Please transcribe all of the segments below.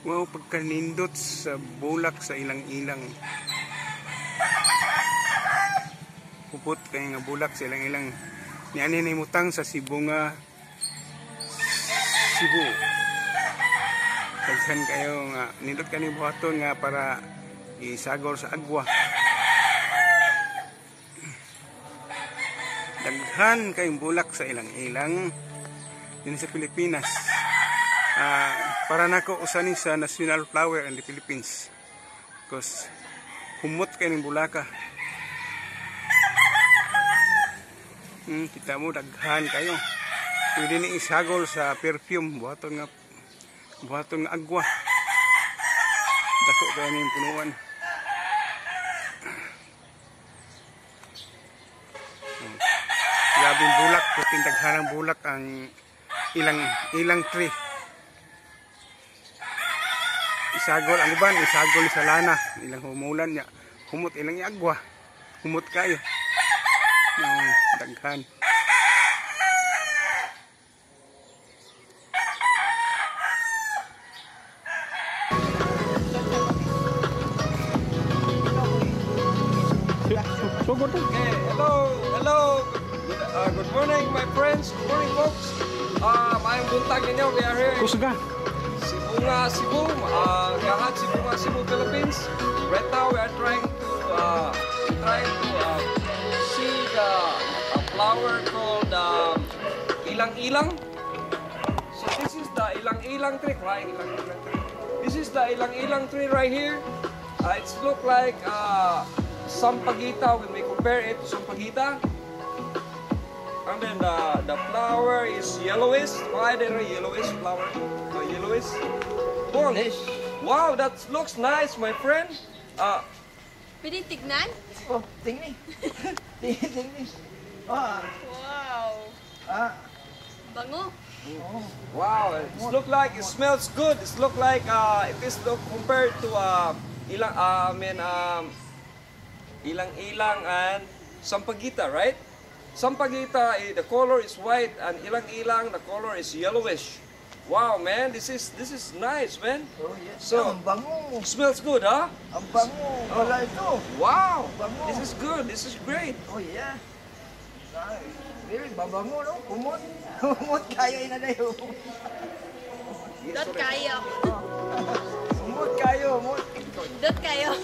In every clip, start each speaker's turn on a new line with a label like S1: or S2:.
S1: Wow, pagkanindot sa bulak sa ilang-ilang. Pupot kayo nga bulak sa ilang-ilang. Niyanin na imutang sa Cebu nga Cebu. Tagsan kayo nga nindot kayo buhaton nga para isagol sa agwa. Daghan kayong bulak sa ilang-ilang din sa Pilipinas. Para nako usani sa national flower in the Philippines. Because humot kayo ng bulaka. Kita mo daghan kayo. Pwede ni isagol sa perfume, buhaton nga agwa. Dako kayo ng punuan. Labing bulak, puting daghanang bulak ang ilang tree. Isagol ang iban, isagol sa lana, ilang humulan niya. Humot ilang agwa. Humot kayo. Daghan.
S2: Okay, hello. Good morning, my friends. Good morning, folks. I'm buntag ninyo. We are here.
S1: Kusga.
S2: Cebu, Gahat, Cebu, Philippines. Right now, we are trying to see a flower called ilang-ilang. So this is the ilang-ilang tree, right? This is the ilang-ilang tree right here. It's look like sampagita when we compare it to sampagita. And then the flower is yellowish. Why there are yellowish flower? Yellowish. Wow, that looks nice, my friend.
S3: Pwede tignan?
S4: Oh, tingni. Tingni.
S3: Wow. Bango.
S2: Wow, it look like it smells good. It look like it is compared to ilang-ilang and sampagita, right? Sampagita, the color is white, and ilang-ilang, the color is yellowish. Wow, man, this is nice, man.
S4: Oh, yes.
S2: So,
S4: ang bango.
S2: smells good, huh?
S4: Ang bango. Wala ito.
S2: Wow,
S4: Bango.
S2: this is good. This is great.
S4: Oh, yeah. Nice. Really, babango, no? Kumot. Kumot kayo inadayo.
S3: Dot kayo.
S4: Kumot kayo, kumot.
S3: Dot kayo.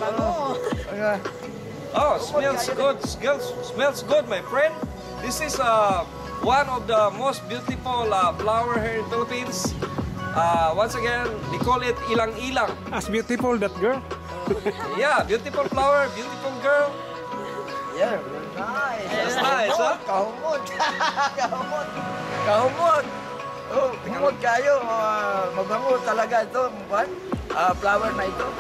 S3: Bango.
S2: Oh, smells good. Smells good, my friend. This is one of the most beautiful flower here in Philippines. Once again, they call it ilang-ilang.
S1: As beautiful that girl.
S2: Yeah, beautiful flower, beautiful girl.
S4: Yeah, nice.
S2: That's nice, huh?
S4: Kahumot. Kahumot. Kahumot. Oh, kumot kayo. Mabango talaga ito. Flower na ito.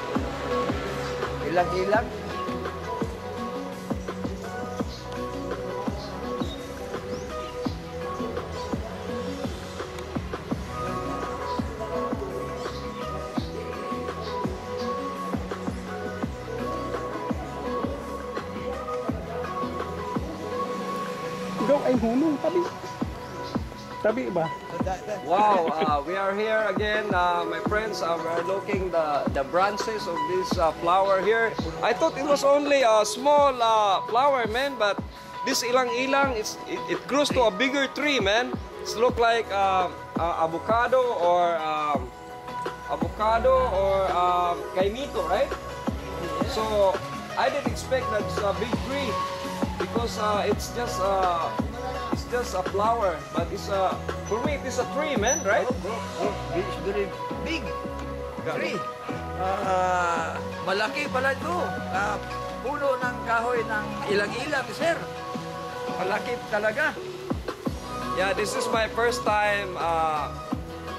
S4: Ilang-ilang.
S1: Ikaw ay hunong tabi ba?
S2: Wow, we are here again, my friends. We're looking the branches of this flower here. I thought it was only a small flower, man, but this ilang-ilang, it grows to a bigger tree, man. It look like avocado or kaimito, right? So I didn't expect that it's a big tree because it's just a flower, but for me it is a tree, man, right?
S4: It's very big tree. Malaki pala ito. Puno ng kahoy ng ilang-ilang, sir. Malaki talaga.
S2: Yeah, this is my first time,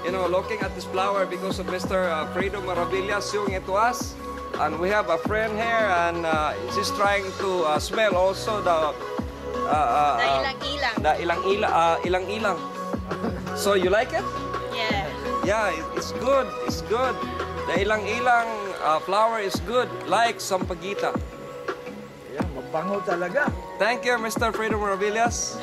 S2: looking at this flower because of Mr. Fredo Maravillas showing it to us. And we have a friend here, and she's trying to smell also the ilang-ilang. So you like it?
S3: Yeah.
S2: Yeah, it's good. It's good. The ilang-ilang flower is good, like sampagita.
S4: Yeah, mabango talaga.
S2: Thank you, Mr. Fredo Maravillas.